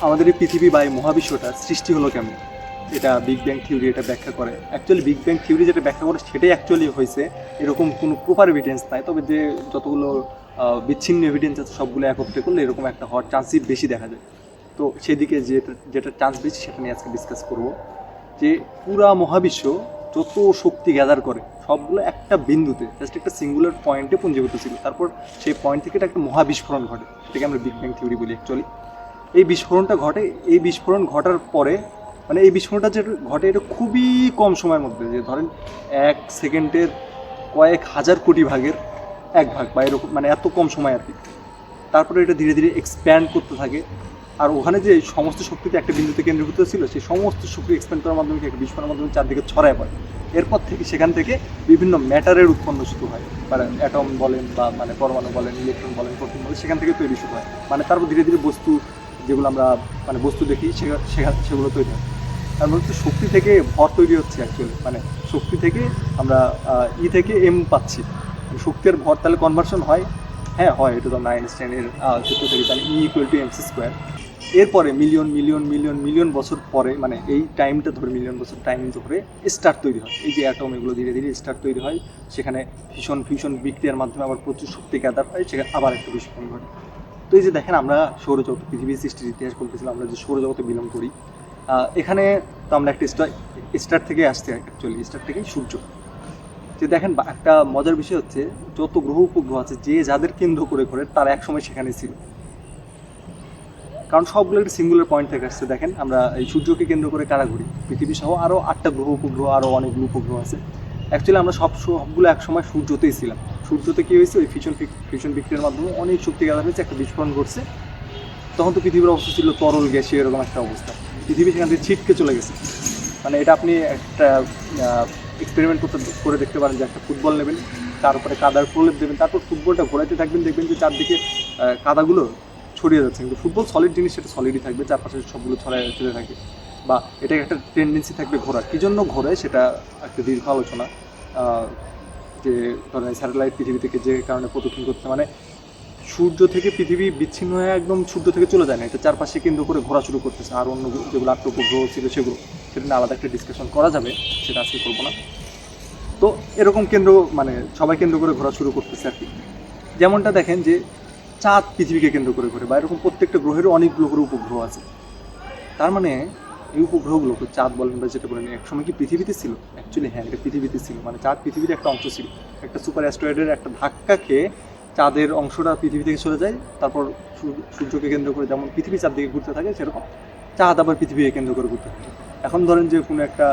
আমাদের এই পৃথিবী বা এই মহাবিশ্বটা সৃষ্টি হলো কেমন, এটা বিগ ব্যাং থিওরি এটা ব্যাখ্যা করে। অ্যাকচুয়ালি বিগ ব্যাং থিওরি যেটা ব্যাখ্যা করে সেটাই অ্যাকচুয়ালি হয়েছে, এরকম কোনো প্রপার এভিডেন্স নাই। তবে যে যতগুলো বিচ্ছিন্ন এভিডেন্স আছে সবগুলো একত্রে করলে এরকম একটা হওয়ার চান্সই বেশি দেখা যায়। তো সেদিকে যেটা যেটা চান্স বেশি সেটা নিয়ে আজকে ডিসকাস করব, যে পুরা মহাবিশ্ব যত শক্তি গ্যাদার করে সবগুলো একটা বিন্দুতে, জাস্ট একটা সিঙ্গুলার পয়েন্টে পুঞ্জীভূত ছিল। তারপর সেই পয়েন্ট থেকে একটা মহাবিস্ফোরণ ঘটে, এটাকে আমরা বিগ ব্যাং থিওরি বলি অ্যাকচুয়ালি। এই বিস্ফোরণটা ঘটে, এই বিস্ফোরণ ঘটার পরে মানে এই বিস্ফোরণটা যে ঘটে এটা খুবই কম সময়ের মধ্যে, যে ধরেন 1 সেকেন্ডের কয়েক হাজার কোটি ভাগের 1 ভাগ বা এরকম, মানে এত কম সময় আর কি। তারপরে এটা ধীরে ধীরে এক্সপ্যান্ড করতে থাকে, আর ওখানে যে সমস্ত শক্তিতে একটা বিন্দুতে কেন্দ্রীভূত ছিল সেই সমস্ত শক্তি এক্সপ্যান্ড করার মাধ্যমে একটা বিস্ফোরণের মাধ্যমে চারদিকে ছড়ায় পড়ে। এরপর থেকে সেখান থেকে বিভিন্ন ম্যাটারের উৎপন্ন শুরু হয়, মানে অ্যাটম বলেন বা মানে পরমাণু বলেন, ইলেকট্রন বলেন, প্রোটন বলেন, সেখান থেকে তৈরি শুরু হয়। মানে তারপর ধীরে ধীরে বস্তু, যেগুলো আমরা মানে বস্তু দেখি সেগুলো তৈরি হয়। তার মধ্যে শক্তি থেকে ভর তৈরি হচ্ছে অ্যাকচুয়ালি, মানে শক্তি থেকে আমরা থেকে এম পাচ্ছি, শক্তি আর ভর তাহলে কনভার্সন হয়। হ্যাঁ হয়, এটা তো আমরা আইনস্টাইনের সূত্র থেকে জানি, E=mc²। এরপরে মিলিয়ন মিলিয়ন মিলিয়ন মিলিয়ন বছর পরে, মানে এই টাইমটা ধরে মিলিয়ন বছর টাইম ধরে স্টার তৈরি হয়। এই যে অ্যাটম, এগুলো ধীরে ধীরে স্টার তৈরি হয়, সেখানে ফিউশন বিক্রিয়ার মাধ্যমে আবার প্রচুর শক্তি গ্যাদার হয়, সেখানে আবার একটা বিস্ফোরণ ঘটে। তো এই যে দেখেন, আমরা সৌরজগৎ, পৃথিবীর সৃষ্টির ইতিহাস বলতেছিলাম, আমরা যে সৌরজগতে বিলং করি, এখানে তো আমরা একটা স্টার থেকে আসছি অ্যাকচুয়ালি, স্টার থেকেই সূর্য। যে দেখেন, একটা মজার বিষয় হচ্ছে যত গ্রহ উপগ্রহ আছে যে যাদের কেন্দ্র করে করে তারা একসময় সেখানে ছিল, কারণ সবগুলো একটা সিঙ্গুলার পয়েন্ট থেকে আসছে। দেখেন আমরা এই সূর্যকে কেন্দ্র করে কারা ঘুরি, পৃথিবী সহ আরও 8টা গ্রহ উপগ্রহ, আরও অনেকগুলো উপগ্রহ আছে। অ্যাকচুয়ালি আমরা সবগুলো একসময় সূর্যতেই ছিলাম। সূর্যতে কী হয়েছে, ওই ফিউশন বিক্রিয়ার মাধ্যমে অনেক শক্তি গ্যাদার হয়েছে, একটা বিস্ফোরণ ঘটছে। তখন তো পৃথিবীর অবস্থা ছিল তরল গ্যাসীয় এরকম একটা অবস্থা, পৃথিবী সেখান থেকে ছিটকে চলে গেছে। মানে এটা আপনি একটা এক্সপেরিমেন্ট করে দেখতে পারেন, যে একটা ফুটবল নেবেন, তার উপরে কাদার প্রলেপ দেবেন, তারপর ফুটবলটা ঘোরাতে থাকবেন, দেখবেন যে চারদিকে কাদাগুলো ছড়িয়ে যাচ্ছে। কিন্তু ফুটবল সলিড জিনিস, সেটা সলিডই থাকবে, চারপাশে সবগুলো ছড়ায় চলে থাকে, বা এটা একটা টেন্ডেন্সি থাকবে ঘোরার। কী জন্য ঘোরে সেটা একটা দীর্ঘ আলোচনা। যে ধরেন স্যাটেলাইট পৃথিবী থেকে যে কারণে প্রদক্ষিণ করতে, মানে সূর্য থেকে পৃথিবী বিচ্ছিন্ন হয়ে একদম সূর্য থেকে চলে যায় না, এটা চারপাশে কেন্দ্র করে ঘোরা শুরু করতেছে। আর অন্য যেগুলো 8টা উপগ্রহ ছিল সেগুলো, সেটা নিয়ে আলাদা একটা ডিসকাশন করা যাবে, সেটা আজকে করবো না। তো এরকম কেন্দ্র, মানে সবাই কেন্দ্র করে ঘোরা শুরু করতেছে আর কি। যেমনটা দেখেন যে চাঁদ পৃথিবীকে কেন্দ্র করে ঘোরে, বা এরকম প্রত্যেকটা গ্রহেরও অনেকগুলো করে উপগ্রহ আছে। তার মানে এই উপগ্রহগুলো, চাঁদ বলেন বা যেটা বলেন, একসময় কি পৃথিবীতে ছিল? অ্যাকচুয়ালি হ্যাঁ, এটা পৃথিবীতে ছিল। মানে চাঁদ পৃথিবীর একটা অংশ ছিল, একটা সুপার অ্যাস্ট্রয়েডের একটা ধাক্কা খেয়ে চাঁদের অংশটা পৃথিবী থেকে চলে যায়। তারপর সূর্যকে কেন্দ্র করে যেমন পৃথিবী চারদিকে ঘুরতে থাকে, সেরকম চাঁদ আবার পৃথিবীকে কেন্দ্র করে ঘুরতে থাকে। এখন ধরেন যে কোনো একটা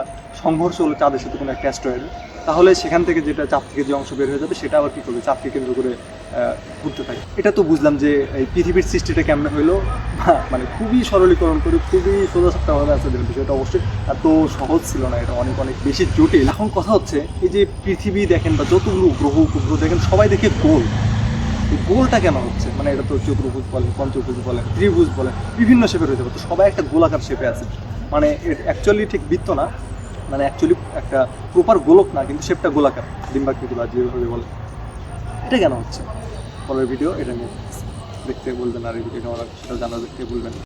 সংঘর্ষ হলো চাঁদের সাথে কোনো একটা অ্যাস্ট্রয়েডের, তাহলে সেখান থেকে যেটা চাঁদ থেকে যে অংশ বের হয়ে যাবে সেটা আবার কী করবে, চাঁদকে কেন্দ্র করে ঘুরতে থাকে। এটা তো বুঝলাম যে এই পৃথিবীর সৃষ্টিটা কেমন হইলো, মানে খুবই সরলীকরণ করে, খুবই সোজাসাপটাভাবে আছে। বিষয়টা অবশ্যই এত সহজ ছিল না, এটা অনেক অনেক বেশি জটিল। এখন কথা হচ্ছে, এই যে পৃথিবী দেখেন বা যতগুলো গ্রহ উপগ্রহ দেখেন, সবাই দেখে গোল। এই গোলটা কেন হচ্ছে? মানে এটা তো চতুর্ভুজ বলেন, পঞ্চভুজ বলেন, ত্রিভুজ বলেন, বিভিন্ন শেপের হয়ে যাবে, তো সবাই একটা গোলাকার শেপে আছে। মানে অ্যাকচুয়ালি ঠিক বৃত্ত না, মানে অ্যাকচুয়ালি একটা প্রপার গোলক না, কিন্তু শেপটা গোলাকার, ডিম্বাকৃতি বা যেভাবে বলে। এটা কেন হচ্ছে? পরের ভিডিও এটা নিয়ে দেখতে বলবেন, আর এই ভিডিও কেমন লাগছে সেটা জানা দেখতে বলবেন।